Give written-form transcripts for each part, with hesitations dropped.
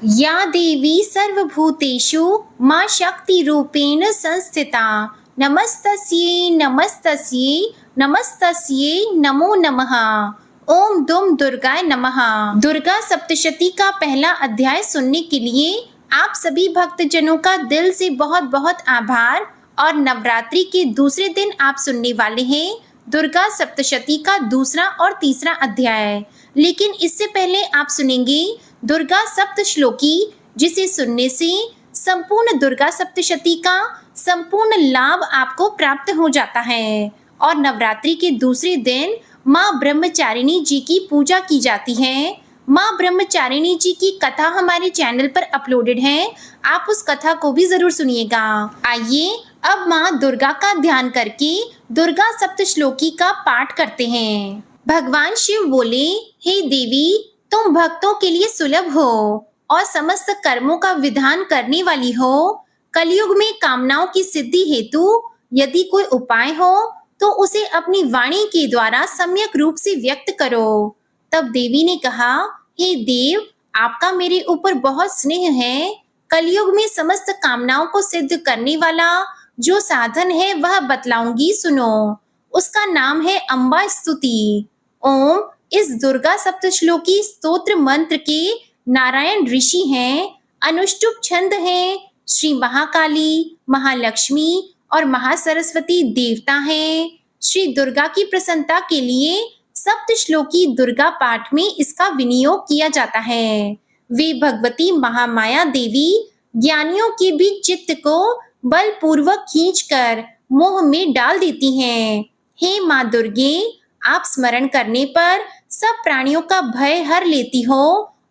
या देवी सर्वभूतेषु मां शक्तिरूपेण संस्थिता नमस्तस्यै नमस्तस्यै नमस्तस्यै नमो नमः। ओम दुम दुर्गाय नमः। दुर्गा सप्तशती का पहला अध्याय सुनने के लिए आप सभी भक्तजनों का दिल से बहुत बहुत आभार। और नवरात्रि के दूसरे दिन आप सुनने वाले हैं दुर्गा सप्तशती का दूसरा और तीसरा अध्याय। लेकिन इससे पहले आप सुनेंगे दुर्गा सप्तश्लोकी, जिसे सुनने से संपूर्ण दुर्गा सप्तशती का संपूर्ण लाभ आपको प्राप्त हो जाता है। और नवरात्रि के दूसरे दिन माँ ब्रह्मचारिणी जी की पूजा की जाती है। माँ ब्रह्मचारिणी जी की कथा हमारे चैनल पर अपलोडेड है, आप उस कथा को भी जरूर सुनिएगा। आइए अब माँ दुर्गा का ध्यान करके दुर्गा सप्तश्लोकी का पाठ करते हैं। भगवान शिव बोले, हे देवी, तुम भक्तों के लिए सुलभ हो और समस्त कर्मों का विधान करने वाली हो। कलयुग में कामनाओं की सिद्धि हेतु यदि कोई उपाय हो तो उसे अपनी वाणी के द्वारा सम्यक रूप से व्यक्त करो। तब देवी ने कहा, हे देव, आपका मेरे ऊपर बहुत स्नेह है। कलयुग में समस्त कामनाओं को सिद्ध करने वाला जो साधन है वह बतलाऊंगी, सुनो। उसका नाम है अम्बा स्तुति। ओम इस दुर्गा सप्तश्लोकी स्तोत्र मंत्र के नारायण ऋषि हैं, अनुष्टुप छंद हैं, श्री महाकाली, महालक्ष्मी और महासरस्वती देवता हैं। श्री दुर्गा की प्रसन्नता के लिए सप्तश्लोकी दुर्गा पाठ में इसका विनियोग किया जाता है। वे भगवती महामाया देवी ज्ञानियों के भी चित्त को बलपूर्वक खींचकर मोह में डाल देती हैं। हे माँ दुर्गे, आप स्मरण करने पर सब प्राणियों का भय हर लेती हो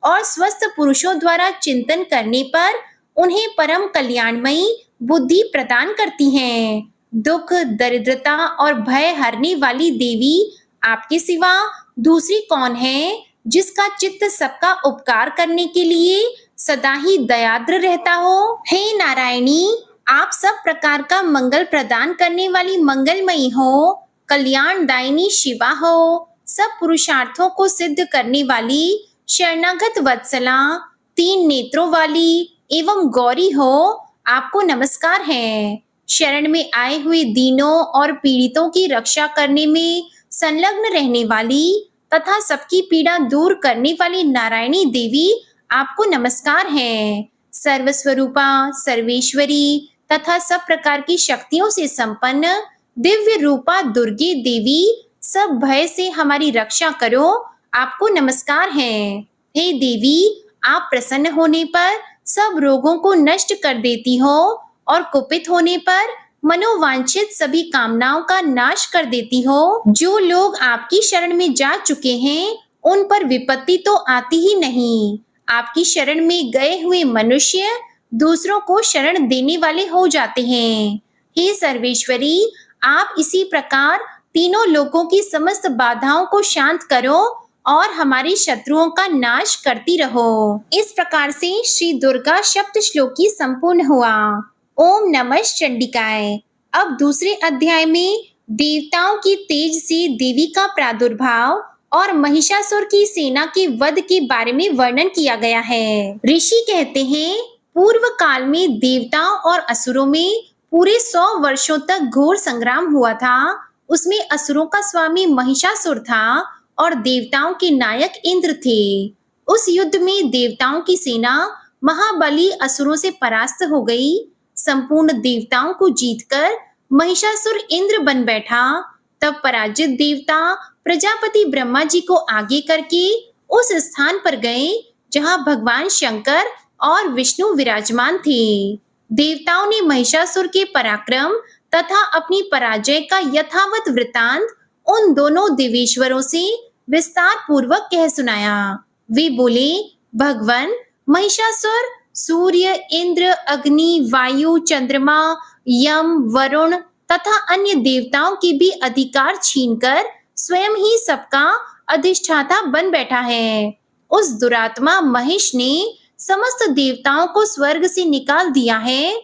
और स्वस्थ पुरुषों द्वारा चिंतन करने पर उन्हें परम कल्याणमयी बुद्धि प्रदान करती हैं। दुख, दरिद्रता और भय हरने वाली देवी, आपके सिवा दूसरी कौन है जिसका चित्त सबका उपकार करने के लिए सदा ही दयाद्र रहता हो। हे नारायणी, आप सब प्रकार का मंगल प्रदान करने वाली मंगलमयी हो, कल्याणदायिनी शिवा हो, सब पुरुषार्थों को सिद्ध करने वाली शरणागत वत्सला, तीन नेत्रों वाली एवं गौरी हो, आपको नमस्कार है। शरण में आए हुए दीनों और पीड़ितों की रक्षा करने में संलग्न रहने वाली तथा सबकी पीड़ा दूर करने वाली नारायणी देवी, आपको नमस्कार है। सर्वस्वरूपा, सर्वेश्वरी तथा सब प्रकार की शक्तियों से संपन्न दिव्य रूपा दुर्गे देवी, सब भय से हमारी रक्षा करो, आपको नमस्कार है। हे देवी, आप प्रसन्न होने पर सब रोगों को नष्ट कर देती हो और कुपित होने पर मनोवांछित सभी कामनाओं का नाश कर देती हो। जो लोग आपकी शरण में जा चुके हैं उन पर विपत्ति तो आती ही नहीं। आपकी शरण में गए हुए मनुष्य दूसरों को शरण देने वाले हो जाते हैं। हे सर्वेश्वरी, आप इसी प्रकार तीनों लोकों की समस्त बाधाओं को शांत करो और हमारे शत्रुओं का नाश करती रहो। इस प्रकार से श्री दुर्गा सप्तश्लोकी संपूर्ण हुआ। ओम नमः चंडिकाय। अब दूसरे अध्याय में देवताओं की तेज से देवी का प्रादुर्भाव और महिषासुर की सेना के वध के बारे में वर्णन किया गया है। ऋषि कहते हैं, पूर्व काल में देवताओं और असुरों में पूरे 100 वर्षों तक घोर संग्राम हुआ था। उसमें असुरों का स्वामी महिषासुर था और देवताओं के नायक इंद्र थे। उस युद्ध में देवताओं की सेना महाबली असुरों से परास्त हो गई। संपूर्ण देवताओं को जीतकर महिषासुर इंद्र बन बैठा। तब पराजित देवता प्रजापति ब्रह्मा जी को आगे करके उस स्थान पर गए जहां भगवान शंकर और विष्णु विराजमान थे। देवताओं ने महिषासुर के पराक्रम तथा अपनी पराजय का यथावत वृतांत उन दोनों देवेश्वरों से विस्तार पूर्वक कह सुनाया। वे बोले, भगवान, महिषासुर सूर्य, इंद्र, अग्नि, वायु, चंद्रमा, यम, वरुण तथा अन्य देवताओं के भी अधिकार छीनकर स्वयं ही सबका अधिष्ठाता बन बैठा है। उस दुरात्मा महिष ने समस्त देवताओं को स्वर्ग से निकाल दिया है।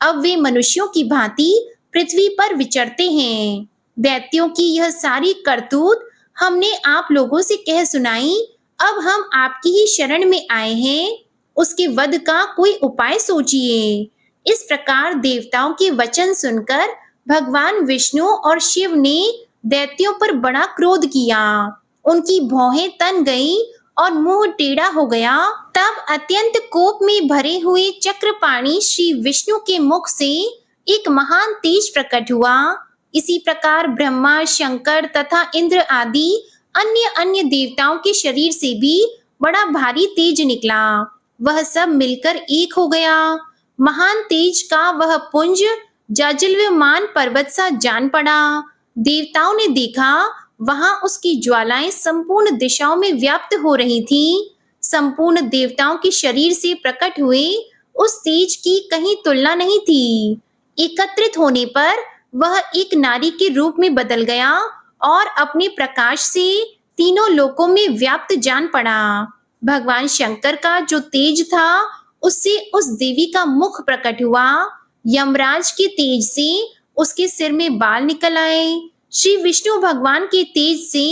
अब वे मनुष्यों की भांति पृथ्वी पर विचरते हैं। दैत्यों की यह सारी करतूत हमने आप लोगों से कह सुनाई। अब हम आपकी ही शरण में आए हैं। उसके वध का कोई उपाय सोचिए। इस प्रकार देवताओं के वचन सुनकर भगवान विष्णु और शिव ने दैत्यों पर बड़ा क्रोध किया। उनकी भौहें तन गईं और मुंह टेढ़ा हो गया। तब अत्यंत कोप में भरे हुए चक्रपाणी श्री विष्णु के मुख से एक महान तेज प्रकट हुआ। इसी प्रकार ब्रह्मा, शंकर तथा इंद्र आदि अन्य अन्य देवताओं के शरीर से भी बड़ा भारी तेज निकला। वह सब मिलकर एक हो गया। महान तेज का वह पुंज जाजल्यमान पर्वत सा जान पड़ा। देवताओं ने देखा, वहां उसकी ज्वालाएं संपूर्ण दिशाओं में व्याप्त हो रही थीं। संपूर्ण देवताओं के शरीर से प्रकट हुए उस तेज की कहीं तुलना नहीं थी। एकत्रित होने पर वह एक नारी के रूप में बदल गया और अपने प्रकाश से तीनों लोकों में व्याप्त जान पड़ा। भगवान शंकर का जो तेज था, उससे उस देवी का मुख प्रकट हुआ। यमराज के तेज से उसके सिर में बाल निकल आए। श्री विष्णु भगवान के तेज से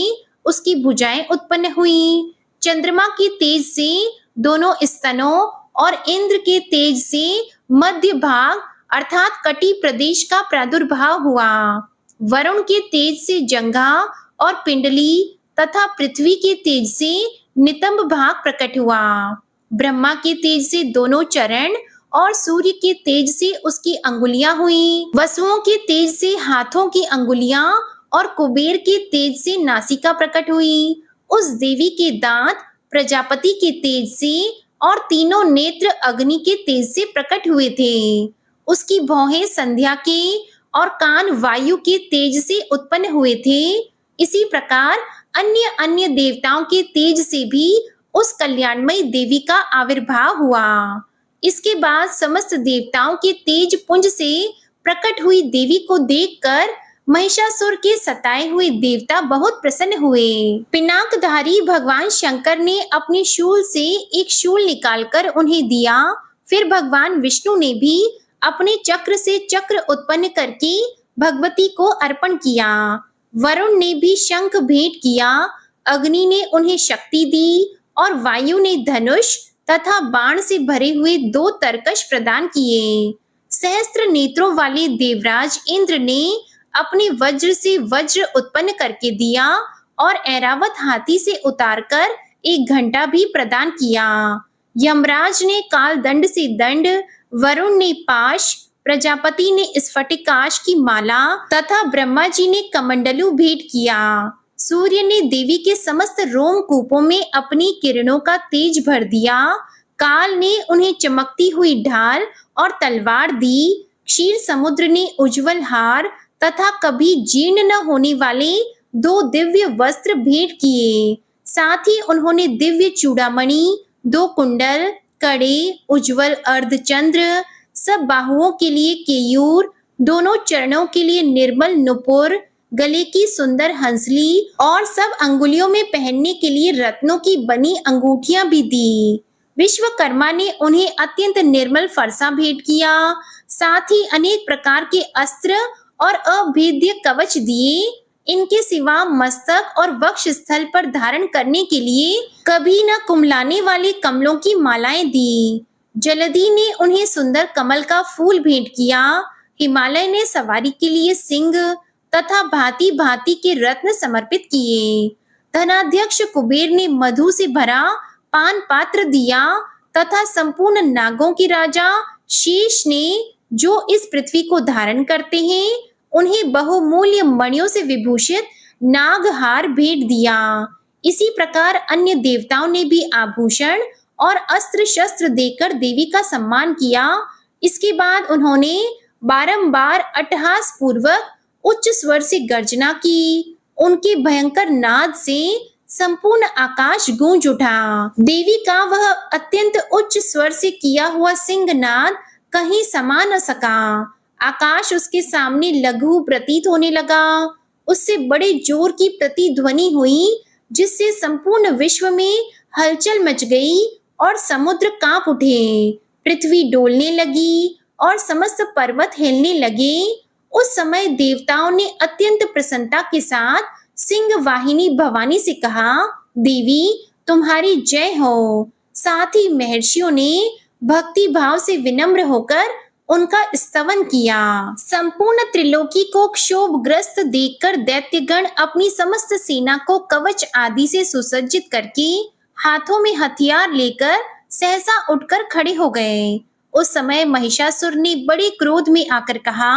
उसकी भुजाएं उत्पन्न हुई। चंद्रमा के तेज से दोनों स्तनों और इंद्र के तेज से मध्य भाग अर्थात कटी प्रदेश का प्रादुर्भाव हुआ। वरुण के तेज से जंघा और पिंडली तथा पृथ्वी के तेज से नितंब भाग प्रकट हुआ। ब्रह्मा के तेज से दोनों चरण और सूर्य के तेज से उसकी अंगुलियां हुई। वसुओं के तेज से हाथों की अंगुलियां और कुबेर के तेज से नासिका प्रकट हुई। उस देवी के दांत प्रजापति के तेज से और तीनों नेत्र अग्नि के तेज से प्रकट हुए थे। उसकी भौहें संध्या के और कान वायु के तेज से उत्पन्न हुए थे। इसी प्रकार अन्य अन्य देवताओं के तेज से भी उस कल्याणमयी देवी का आविर्भाव हुआ। इसके बाद समस्त देवताओं के तेज पुंज से प्रकट हुई देवी को देखकर महिषासुर के सताए हुए देवता बहुत प्रसन्न हुए। पिनाकधारी भगवान शंकर ने अपने शूल से एक शूल निकालकर उन्हें दिया। फिर भगवान विष्णु ने भी अपने चक्र से चक्र उत्पन्न करके भगवती को अर्पण किया। वरुण ने भी शंख भेंट किया। अग्नि ने उन्हें शक्ति दी और वायु ने धनुष तथा बाण से भरे हुए 2 तरकश प्रदान किए। सहस्त्र नेत्रों वाले देवराज इंद्र ने अपने वज्र से वज्र उत्पन्न करके दिया और ऐरावत हाथी से उतारकर एक घंटा भी प्रदान किया। यमराज ने काल दंड से दंड, वरुण ने पाश, प्रजापति ने स्फटिकाश की माला तथा ब्रह्मा जी ने कमंडलू भेंट किया। सूर्य ने देवी के समस्त रोमकूपों में अपनी किरणों का तेज भर दिया। काल ने उन्हें चमकती हुई ढाल और तलवार दी। क्षीर समुद्र ने उज्जवल हार तथा कभी जीर्ण न होने वाले 2 दिव्य वस्त्र भेंट किए। साथ ही उन्होंने दिव्य चूड़ामणि, 2 कुंडल, कड़े, उज्जवल अर्धचंद्र, सब बाहुओं के लिए केयूर, दोनों चरणों के लिए निर्मल नुपुर, गले की सुंदर हंसली और सब अंगुलियों में पहनने के लिए रत्नों की बनी अंगूठियां भी दी। विश्वकर्मा ने उन्हें अत्यंत निर्मल फरसा भेंट किया। साथ ही अनेक प्रकार के अस्त्र और अभेद्य कवच दिए। इनके सिवा मस्तक और वक्ष स्थल पर धारण करने के लिए कभी न कुम्हलाने वाले कमलों की मालाएं दी। जलधि ने उन्हें सुंदर कमल का फूल भेंट किया। हिमालय ने सवारी के लिए सिंह तथा भांति भांति के रत्न समर्पित किए। धनाध्यक्ष कुबेर ने मधु से भरा पान पात्र दिया तथा संपूर्ण नागों के राजा शेष ने, जो इस पृथ्वी को धारण करते हैं, उन्हें बहुमूल्य मणियों से विभूषित नागहार भेंट दिया। इसी प्रकार अन्य देवताओं ने भी आभूषण और अस्त्र शस्त्र देकर देवी का सम्मान किया। इसके बाद उन्होंने बारंबार अट्टहास पूर्वक उच्च स्वर से गर्जना की। उनके भयंकर नाद से संपूर्ण आकाश गूंज उठा। देवी का वह अत्यंत उच्च स्वर से किया हुआ सिंहनाद कहीं समा न सका। आकाश उसके सामने लघु प्रतीत होने लगा। उससे बड़े जोर की प्रतिध्वनि हुई, जिससे संपूर्ण विश्व में हलचल मच गई और समुद्र कांप उठे। पृथ्वी डोलने लगी और समस्त पर्वत हिलने लगे। उस समय देवताओं ने अत्यंत प्रसन्नता के साथ सिंह वाहिनी भवानी से कहा, देवी तुम्हारी जय हो। साथ ही महर्षियों ने भक्ति भाव से विनम्र होकर उनका स्तवन किया। संपूर्ण त्रिलोकी को क्षोभग्रस्त देखकर दैत्यगण अपनी समस्त सेना को कवच आदि से सुसज्जित करके हाथों में हथियार लेकर सहसा उठकर खड़े हो गए। उस समय महिषासुर ने बड़े क्रोध में आकर कहा,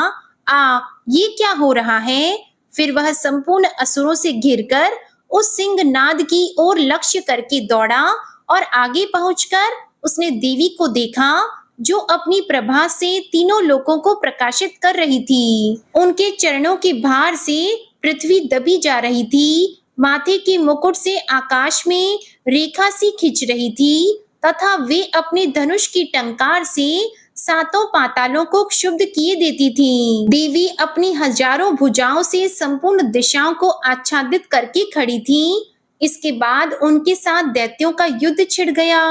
ये क्या हो रहा है? फिर वह संपूर्ण असुरों से घिरकर उस सिंहनाद की ओर लक्ष्य करके दौड़ा और आगे पहुंचकर उसने देवी को देखा, जो अपनी प्रभा से तीनों लोकों को प्रकाशित कर रही थी। उनके चरणों के भार से पृथ्वी दबी जा रही थी, माथे के मुकुट से आकाश में रेखा सी खिंच रही थी तथा वे अपने धनुष की टंकार से सातों पातालों को क्षुब्ध किए देती थी। देवी अपनी हजारों भुजाओं से संपूर्ण दिशाओं को आच्छादित करके खड़ी थी। इसके बाद उनके साथ दैत्यों का युद्ध छिड़ गया।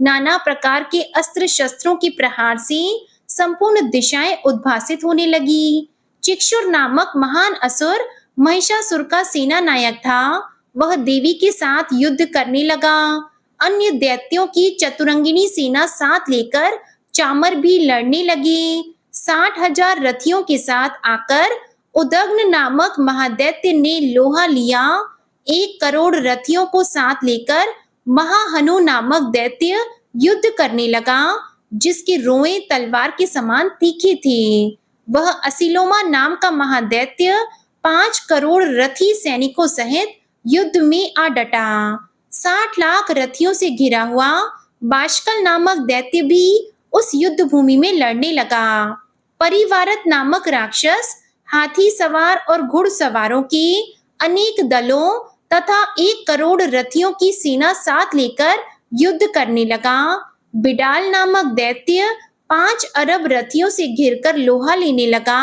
नाना प्रकार के अस्त्र शस्त्रों के प्रहार से संपूर्ण दिशाएं उद्भासित होने लगी। चिक्षुर नामक महान असुर महिषासुर का सेना नायक था। वह देवी के साथ युद्ध करने लगा। अन्य दैत्यों की चतुरंगिनी सेना साथ लेकर चामर भी लड़ने लगे। 60,000 रथियों के साथ आकर उदग्न नामक महादैत्य ने लोहा लिया। 1 करोड़ रथियों को साथ लेकर महाहनु नामक दैत्य युद्ध करने लगा, जिसके रोएं तलवार के समान तीखे थे। वह असिलोमा नाम का महादैत्य 5 करोड़ रथी सैनिकों सहित युद्ध में आ डटा। 60 लाख रथियों से घिरा हुआ बाष्कल नामक दैत्य भी उस युद्ध भूमि में लड़ने लगा। परिवारत नामक राक्षस हाथी सवार और घुड़सवारों के अनेक दलों तथा 1 करोड़ रथियों की सेना साथ लेकर युद्ध करने लगा। बिडाल नामक दैत्य 5 अरब रथियों से घिरकर लोहा लेने लगा।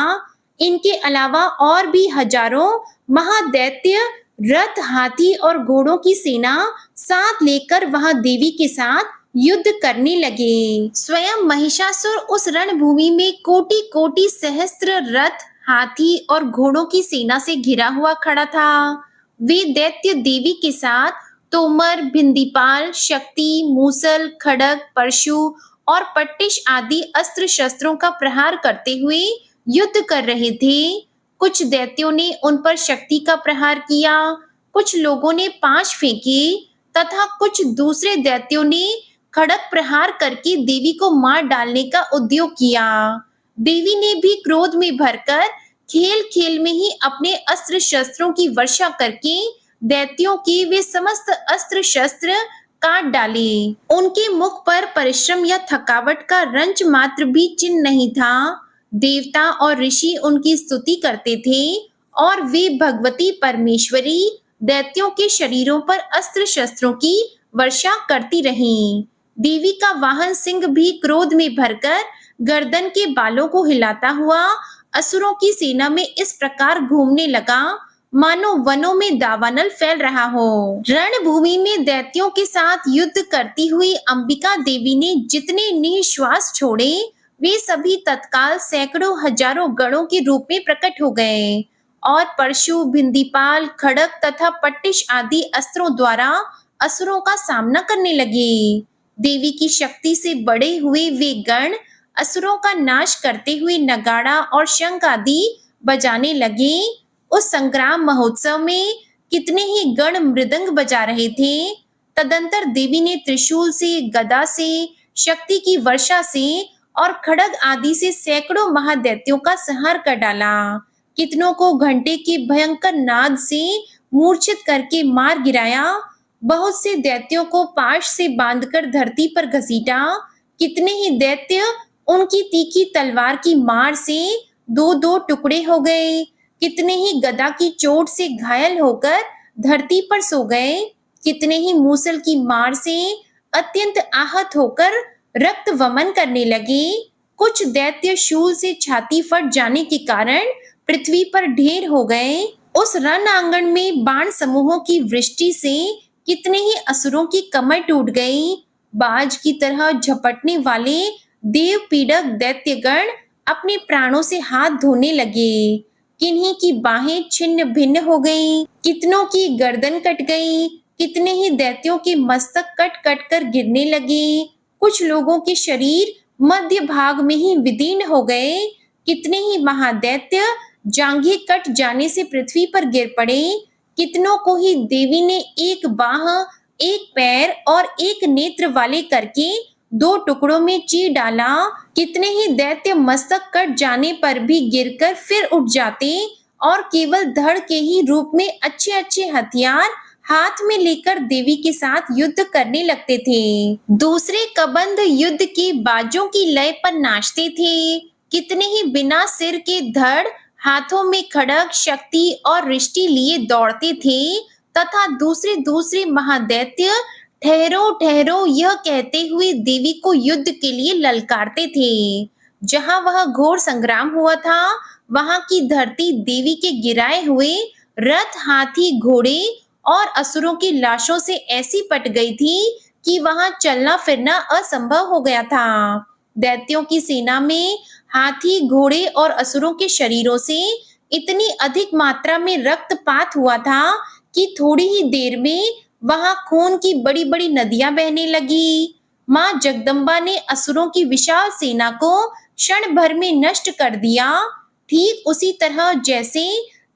इनके अलावा और भी हजारों महादैत्य रथ, हाथी और घोड़ों की सेना साथ लेकर वहां देवी के साथ युद्ध करने लगे। स्वयं महिषासुर उस रणभूमि में कोटि कोटि सहस्त्र रथ, हाथी और घोड़ों की सेना से घिरा हुआ खड़ा था। वे दैत्य देवी के साथ तोमर, भिंदीपाल, शक्ति, मूसल, खड़ग, परशु और पट्टिश आदि अस्त्र शस्त्रों का प्रहार करते हुए युद्ध कर रहे थे। कुछ दैत्यों ने उन पर शक्ति का प्रहार किया, कुछ लोगों ने पाश फेंके तथा कुछ दूसरे दैत्यों ने खड़ग प्रहार करके देवी को मार डालने का उद्योग किया। देवी ने भी क्रोध में भरकर खेल खेल में ही अपने अस्त्र शस्त्रों की वर्षा करके दैत्यों के वे समस्त अस्त्र शस्त्र काट डाले। उनके मुख पर परिश्रम या थकावट का रंच मात्र भी चिन्ह नहीं था। देवता और ऋषि उनकी स्तुति करते थे और वे भगवती परमेश्वरी दैत्यों के शरीरों पर अस्त्र शस्त्रों की वर्षा करती रहीं। देवी का वाहन सिंह भी क्रोध में भरकर गर्दन के बालों को हिलाता हुआ असुरों की सेना में इस प्रकार घूमने लगा, मानो वनों में दावानल फैल रहा हो। रणभूमि में दैत्यों के साथ युद्ध करती हुई अंबिका देवी ने जितने निश्वास छोड़े, वे सभी तत्काल सैकड़ों हजारों गणों के रूप में प्रकट हो गए और परशु, भिंदीपाल, खड़ग तथा पट्टिश आदि अस्त्रों द्वारा असुरों का सामना करने लगे। देवी की शक्ति से बड़े हुए वे गण असुरों का नाश करते हुए नगाड़ा और शंख आदि बजाने लगे। उस संग्राम महोत्सव में कितने ही गण मृदंग बजा रहे थे। तदंतर देवी ने त्रिशूल से, गदा से, शक्ति की वर्षा से और खड़ग आदि से सैकड़ों महादैत्यों का संहार कर डाला। कितनों को घंटे के भयंकर नाद से मूर्छित करके मार गिराया। बहुत से दैत्यों को पाश से बांधकर धरती पर घसीटा। कितने ही दैत्य उनकी तीखी तलवार की मार से 2-2 टुकड़े हो गए। कितने ही गदा की चोट से घायल होकर धरती पर सो गए। कितने ही मूसल की मार से अत्यंत आहत होकर रक्त वमन करने लगे। कुछ दैत्य शूल से छाती फट जाने के कारण पृथ्वी पर ढेर हो गए। उस रण आंगन में बाण समूहों की वृष्टि से कितने ही असुरों की कमर टूट गई। बाज की तरह झपटने वाले देव पीड़क दैत्यगण अपने प्राणों से हाथ धोने लगे। किन्हीं की बाहें छिन्न भिन्न हो गईं, कितनों की गर्दन कट गई, कितने ही दैत्यों के मस्तक कट कट कर गिरने लगे। कुछ लोगों के शरीर मध्य भाग में ही विदीर्ण हो गए। कितने ही महादैत्य जांघें कट जाने से पृथ्वी पर गिर पड़े। कितनों को ही देवी ने एक बाह, एक पैर और एक नेत्र वाले करके दो टुकड़ों में चीर डाला। कितने ही दैत्य मस्तक कट जाने पर भी गिरकर फिर उठ जाते और केवल धड़ के ही रूप में अच्छे अच्छे हथियार हाथ में लेकर देवी के साथ युद्ध करने लगते थे। दूसरे कबंध युद्ध के बाजों की लय पर नाचते थे। कितने ही बिना सिर के धड़ हाथों में खड्ग, शक्ति और रिष्टि लिए दौड़ते थे तथा दूसरे दूसरे महादैत्य ठहरो ठहरो यह कहते हुए देवी को युद्ध के लिए ललकारते थे। जहां वह घोर संग्राम हुआ था वहां की धरती देवी के गिराए हुए रथ, हाथी, घोड़े और असुरों की लाशों से ऐसी पट गई थी कि वहां चलना फिरना असंभव हो गया था। दैत्यों की सेना में हाथी, घोड़े और असुरों के शरीरों से इतनी अधिक मात्रा में रक्तपात हुआ था कि थोड़ी ही देर में वहां खून की बड़ी बड़ी नदियां बहने लगी। मां जगदम्बा ने असुरों की विशाल सेना को क्षण भर में नष्ट कर दिया। ठीक उसी तरह जैसे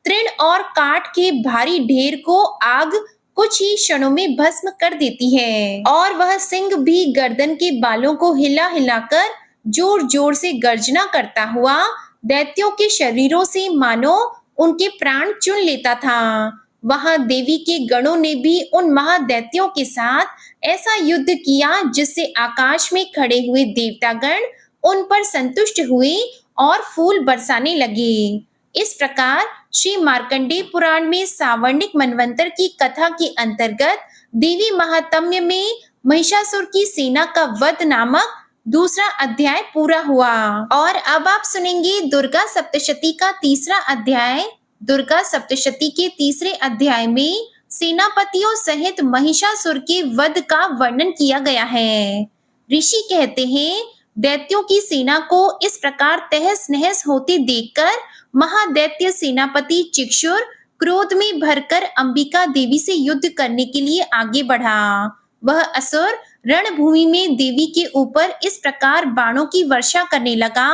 तृण और काठ के भारी ढेर को आग कुछ ही क्षणों में भस्म कर देती है, और वह सिंह भी गर्दन के बालों को हिला हिलाकर जोर जोर से गर्जना करता हुआ दैत्यों के शरीरों से मानो उनके प्राण चुन लेता था। वहां देवी के गणों ने भी उन महादैत्यों के साथ ऐसा युद्ध किया जिससे आकाश में खड़े हुए देवतागण उन पर संतुष्ट हुए और फूल बरसाने लगे। इस प्रकार श्री मार्कंडेय पुराण में सावर्णिक मनवंतर की कथा के अंतर्गत देवी महात्म्य में महिषासुर की सेना का वध नामक दूसरा अध्याय पूरा हुआ। और अब आप सुनेंगे दुर्गा सप्तशती का तीसरा अध्याय। दुर्गा सप्तशती के तीसरे अध्याय में सेनापतियों सहित महिषासुर के वध का वर्णन किया गया है। ऋषि कहते हैं, दैत्यों की सेना को इस प्रकार तहस नहस होते देखकर महादैत्य सेनापति चिक्षुर क्रोध में भरकर अंबिका देवी से युद्ध करने के लिए आगे बढ़ा। वह असुर रणभूमि में देवी के ऊपर इस प्रकार बाणों की वर्षा करने लगा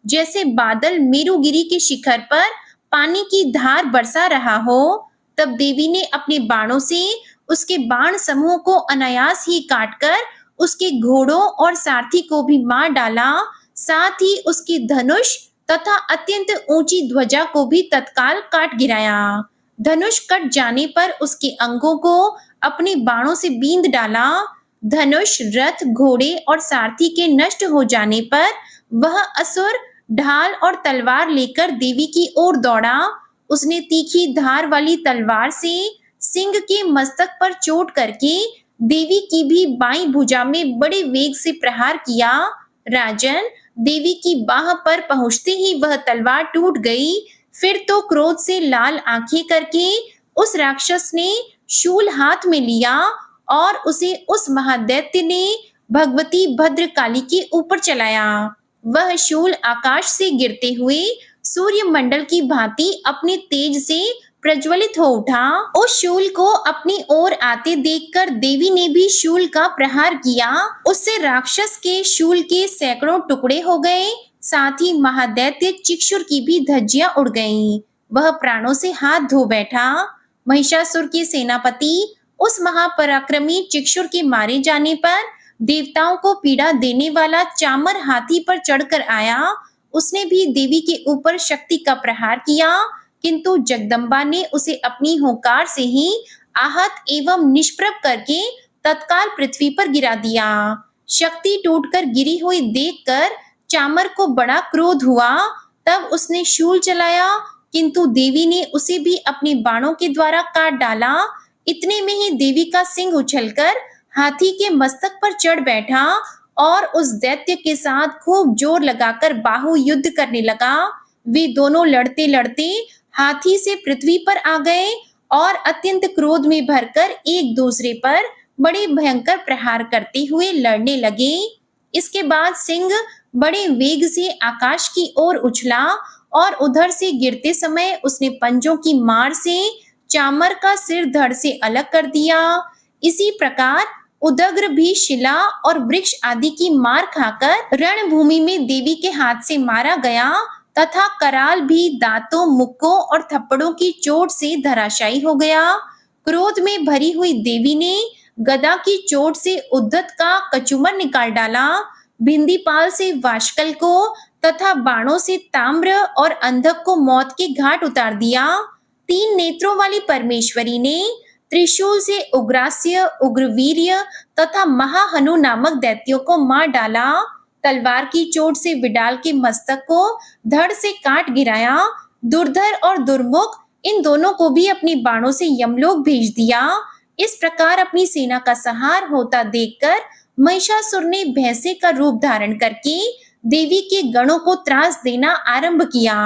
जैसे बादल मेरुगिरी के शिखर पर पानी की धार बरसा रहा हो। तब देवी ने अपने बाणों से उसके बाण समूह को अनायास ही काटकर उसके घोड़ों और सारथी को भी मार डाला। साथ ही उसके धनुष तथा अत्यंत ऊंची ध्वजा को भी तत्काल काट गिराया। धनुष कट जाने पर उसके अंगों को अपने बाणों से बींध डाला। धनुष, रथ, घोड़े और सारथी के नष्ट हो जाने पर वह असुर ढाल और तलवार लेकर देवी की ओर दौड़ा। उसने तीखी धार वाली तलवार से सिंह के मस्तक पर चोट करके देवी की भी बाईं भुजा में बड़े वेग से प्रहार किया। राजन, देवी की बाह पर पहुंचते ही वह तलवार टूट गई। फिर तो क्रोध से लाल आंखें करके उस राक्षस ने शूल हाथ में लिया और उसे उस महादैत्य ने भगवती भद्रकाली के ऊपर चलाया। वह शूल आकाश से गिरते हुए सूर्य मंडल की भांति अपने तेज से प्रज्वलित हो उठा। उस शूल को अपनी ओर आते देखकर देवी ने भी शूल का प्रहार किया। उससे राक्षस के शूल के सैकड़ों टुकड़े हो गए। साथ ही महादैत्य चिक्षुर की भी धज्जियां उड़ गईं। वह प्राणों से हाथ धो बैठा। महिषासुर के सेनापति उस महापराक्रमी चिक्षुर के मारे जाने पर देवताओं को पीड़ा देने वाला चामर हाथी पर चढ़कर आया। उसने भी देवी के ऊपर शक्ति का प्रहार किया, किंतु जगदम्बा ने उसे अपनी हुंकार से ही आहत एवं निष्प्रभ करके तत्काल पृथ्वी पर गिरा दिया। शक्ति टूटकर गिरी हुई देखकर चामर को बड़ा क्रोध हुआ। तब उसने शूल चलाया, किंतु देवी ने उसे भी अपने बाणों के द्वारा काट डाला। इतने में ही देवी का सिंह उछलकर हाथी के मस्तक पर चढ़ बैठा और उस दैत्य के साथ खूब जोर लगाकर बाहु युद्ध करने लगा। वे दोनों लड़ते लड़ते हाथी से पृथ्वी पर आ गए और अत्यंत क्रोध में भरकर एक दूसरे पर बड़े भयंकर प्रहार करते हुए लड़ने लगे। इसके बाद सिंह बड़े वेग से आकाश की ओर उछला और उधर से गिरते समय उसने पंजों की मार से चामर का सिर धड़ से अलग कर दिया। इसी प्रकार उदग्र भी शिला और वृक्ष आदि की मार खाकर रणभूमि में देवी के हाथ से मारा गया तथा कराल भी दांतों, मुक्कों और थप्पड़ों की चोट से धराशायी हो गया। क्रोध में भरी हुई देवी ने गदा की चोट से उद्धत का कचूमर निकाल डाला, भिंदीपाल से वाष्कल को तथा बाणों से ताम्र और अंधक को मौत के घाट उतार दिया। 3 नेत्रों वाली परमेश्वरी ने त्रिशूल से उग्रास्य, उग्रवीर्य तथा महाहनु नामक दैत्यों को मार डाला। तलवार की चोट से विडाल के मस्तक को धड़ से काट गिराया। दुर्धर और दुर्मुख इन दोनों को भी अपने बाणों से यमलोक भेज दिया। इस प्रकार अपनी सेना का संहार होता देखकर महिषासुर ने भैंसे का रूप धारण करके देवी के गणों को त्रास देना आरंभ किया।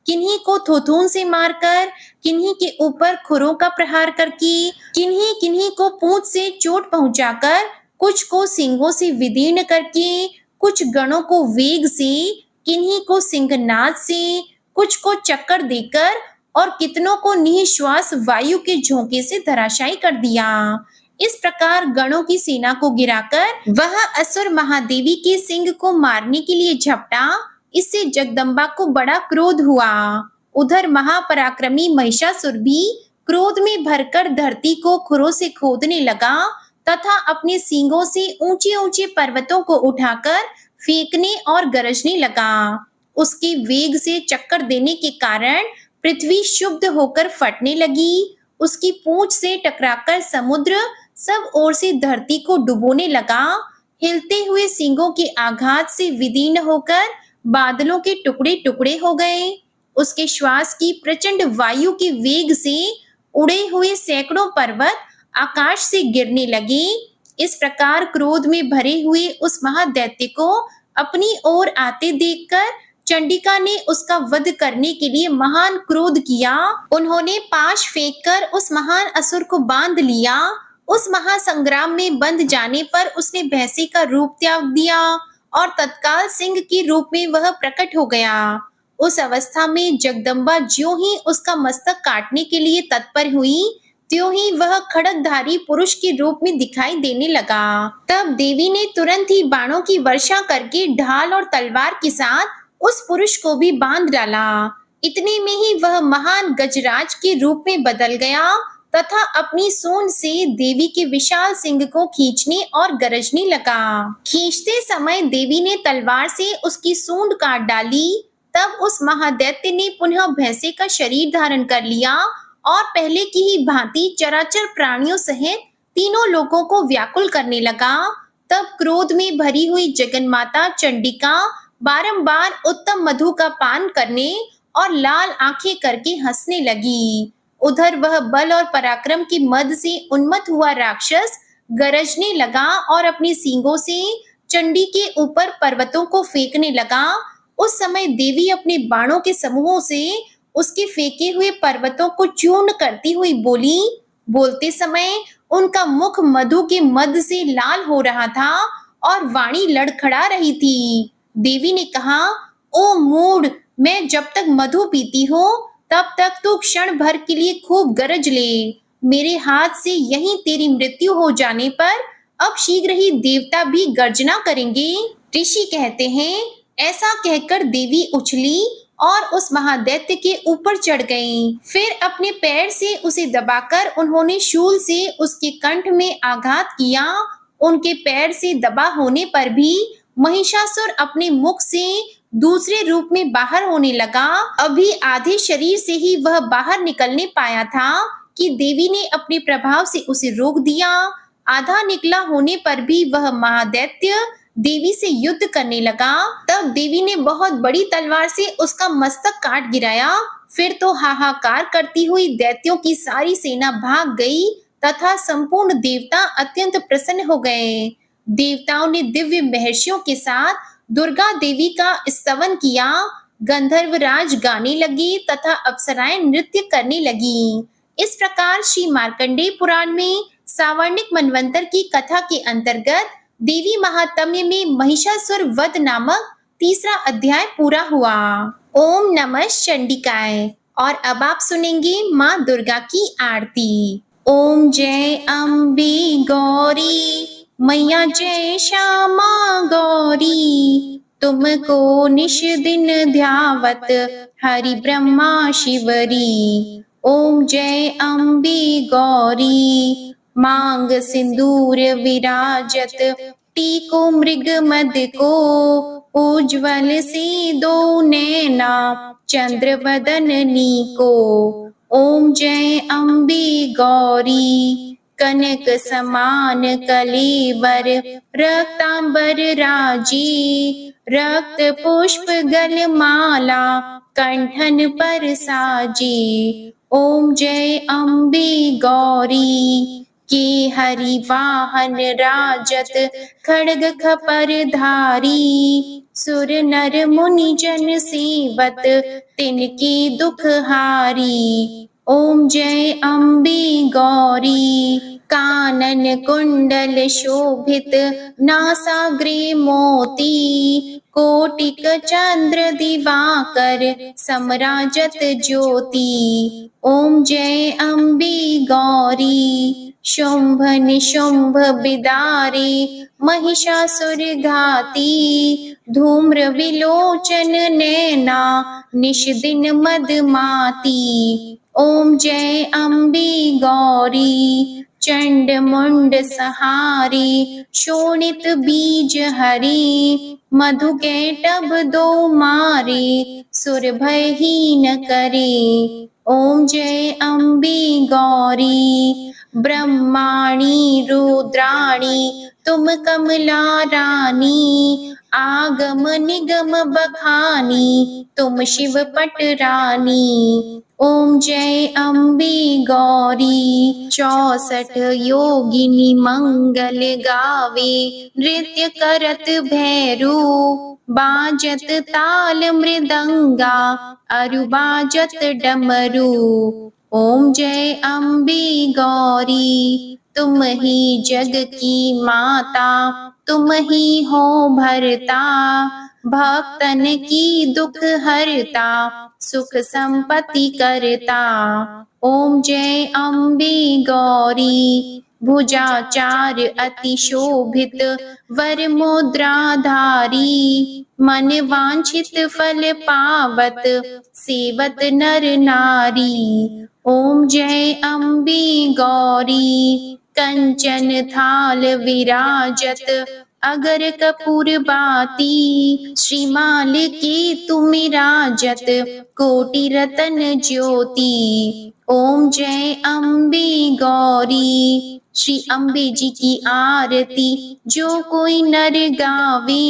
किन्हीं को थोथून से मारकर, किन्हीं के ऊपर खुरों का प्रहार करके, किन्हीं किन्हीं को पूंछ से चोट पहुंचाकर, कुछ को सींगों से विदीर्ण करके, कुछ गणों को वेग से, किन्हीं को सिंहनाद से, कुछ को चक्कर देकर और कितनों को निःश्वास वायु के झोंके से धराशायी कर दिया। इस प्रकार गणों की सेना को गिराकर वह असुर महादेवी के सिंह को मारने के लिए झपटा। इससे जगदम्बा को बड़ा क्रोध हुआ। उधर महापराक्रमी महिषासुर भी क्रोध में भरकर धरती को खुरों से खोदने लगा तथा अपने सींगों से ऊंचे ऊंचे पर्वतों को उठाकर फेंकने और गरजने लगा। उसके वेग से चक्कर देने के कारण पृथ्वी शुद्ध होकर फटने लगी। उसकी पूंछ से टकराकर समुद्र सब ओर से धरती को डुबोने लगा। हिलते हुए सींगों के आघात से विदीर्ण होकर बादलों के टुकड़े टुकड़े हो गए। उसके श्वास की प्रचंड वायु के वेग से उड़े हुए सैकड़ों पर्वत आकाश से गिरने लगे। इस प्रकार क्रोध में भरे हुए उस महादैत्य को अपनी ओर आते देखकर चंडिका ने उसका वध करने के लिए महान क्रोध किया। उन्होंने पाश फेंककर उस महान असुर को बांध लिया। उस महासंग्राम में बंध जाने पर उसने भैंसे का रूप त्याग दिया और तत्काल सिंह के रूप में वह प्रकट हो गया। उस अवस्था में जगदम्बा ज्यों ही उसका मस्तक काटने के लिए तत्पर हुई, त्यों ही वह खड्गधारी पुरुष के रूप में दिखाई देने लगा। तब देवी ने तुरंत ही बाणों की वर्षा करके ढाल और तलवार के साथ उस पुरुष को भी बांध डाला। इतने में ही वह महान गजराज के रूप में बदल गया तथा अपनी सूंड से देवी के विशाल सिंह को खींचने और गरजने लगा। खींचते समय देवी ने तलवार से उसकी सूंड काट डाली। तब उस महादैत्य ने पुनः भैंसे का शरीर धारण कर लिया और पहले की ही भांति चराचर प्राणियों सहित तीनों लोगों को व्याकुल करने लगा। तब क्रोध में भरी हुई जगन्माता चंडिका बारंबार उत्तम मधु का पान करने और लाल आंखें करके हंसने लगी। उधर वह बल और पराक्रम के मद से उन्मत्त हुआ राक्षस गरजने लगा और अपने सींगों से चंडी के ऊपर पर्वतों को फेंकने लगा। उस समय देवी अपने बाणों के समूहों से उसके फेंके हुए पर्वतों को चूर्ण करती हुई बोली। बोलते समय उनका मुख मधु के मद से लाल हो रहा था और वाणी लड़खड़ा रही थी। देवी ने कहा, ओ मूढ़, मैं जब तक मधु पीती हूँ तब तक तू क्षण भर के लिए खूब गरज ले। मेरे हाथ से यहीं तेरी मृत्यु हो जाने पर अब शीघ्र ही देवता भी गर्जना करेंगे। ऋषि कहते हैं, ऐसा कहकर देवी उछली और उस महादैत्य के ऊपर चढ़ गईं। फिर अपने पैर से उसे दबाकर उन्होंने शूल से उसके कंठ में आघात किया। उनके पैर से दबा होने पर भी महिषासुर अपने मुख से दूसरे रूप में बाहर होने लगा। अभी आधे शरीर से ही वह बाहर निकलने पाया था कि देवी ने अपने प्रभाव से उसे रोक दिया। आधा निकला होने पर भी वह महादैत्य देवी से युद्ध करने लगा। तब देवी ने बहुत बड़ी तलवार से उसका मस्तक काट गिराया। फिर तो हाहाकार करती हुई दैत्यों की सारी सेना भाग गई तथा संपूर्ण देवता अत्यंत प्रसन्न हो गए। देवताओं ने दिव्य महर्षियों के साथ दुर्गा देवी का स्तवन किया। गंधर्वराज गाने लगे तथा अप्सराएं नृत्य करने लगी। इस प्रकार श्री मार्कंडेय पुराण में सावर्णिक मनवंतर की कथा के अंतर्गत देवी महात्म्य में महिषासुर वध नामक तीसरा अध्याय पूरा हुआ। ओम नमः चंडिकाय। और अब आप सुनेंगे माँ दुर्गा की आरती। ओम जय अम्बे गौरी मैया जय श्यामा गौरी, तुमको निश दिन ध्यावत हरि ब्रह्मा शिवरी। ओम जय अम्बे गौरी मांग सिंदूर विराजत, टीको मृग मद को उज्ज्वल से दो नैना चंद्र बदननी को। ओम जय अम्बे गौरी कनक समान कलेवर रक्तांबर राजी, रक्त पुष्प गल माला कंठन पर साजी। ओम जय अम्बे गौरी के हरि वाहन राजत, खड्ग खपर धारी सुर नर मुनि जन सेवत तिनके दुख हारी। ओम जय अम्बे गौरी कानन कुंडल शोभित, नासाग्रे मोती कोटिक चंद्र दिवाकर समराजत ज्योति। ओम जय अम्बे गौरी शुंभ निशुंभ बिदारे महिषासुर घाती, धूम्र विलोचन नैना निश दिन मदमाती। ओम जय अम्बे गौरी चंड मुंड सहारी शोणित बीज हरी, मधु कैटभ दो मारे सुर भय हीन करे। ओम जय अम्बे गौरी ब्रह्माणी रुद्राणी तुम कमला रानी, आगम निगम बखानी तुम शिव पट रानी। ओम जय अम्बे गौरी 64 योगिनी मंगल गावे, नृत्य करत भैरू बाजत ताल मृदंगा अरु बाजत डमरू। ओम जय अम्बे गौरी तुम ही जग की माता, तुम ही हो भरता भक्तन की दुख हरता सुख संपत्ति करता। ओम जय अम्बे गौरी भुजाचार अति शोभित, वर मुद्राधारी मन वांछित फल पावत सेवत नर नारी। ओम जय अम्बे गौरी कंचन थाल विराजत, अगर कपूर बाती श्रीमाल की तुम राजत कोटि रतन ज्योति। ओम जय अम्बे गौरी श्री अम्बे जी की आरती जो कोई नर गावे,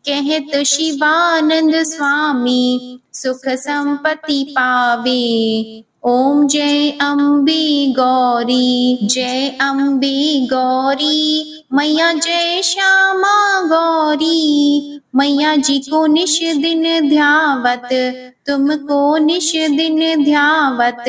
कहत शिवानंद स्वामी सुख संपत्ति पावे। ओम जय अम्बे गौरी जय अम्बे गौरी मैया जय श्यामा गौरी, मैया जी को निश दिन ध्यावत तुमको निश दिन ध्यावत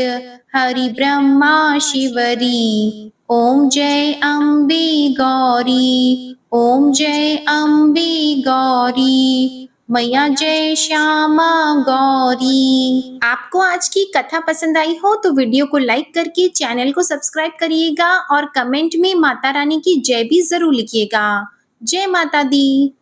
हरि ब्रह्मा शिवरी। ओम जय अम्बे गौरी ओम जय अम्बे गौरी मैया जय श्यामा गौरी। आपको आज की कथा पसंद आई हो तो वीडियो को लाइक करके चैनल को सब्सक्राइब करिएगा और कमेंट में माता रानी की जय भी जरूर लिखिएगा। जय माता दी।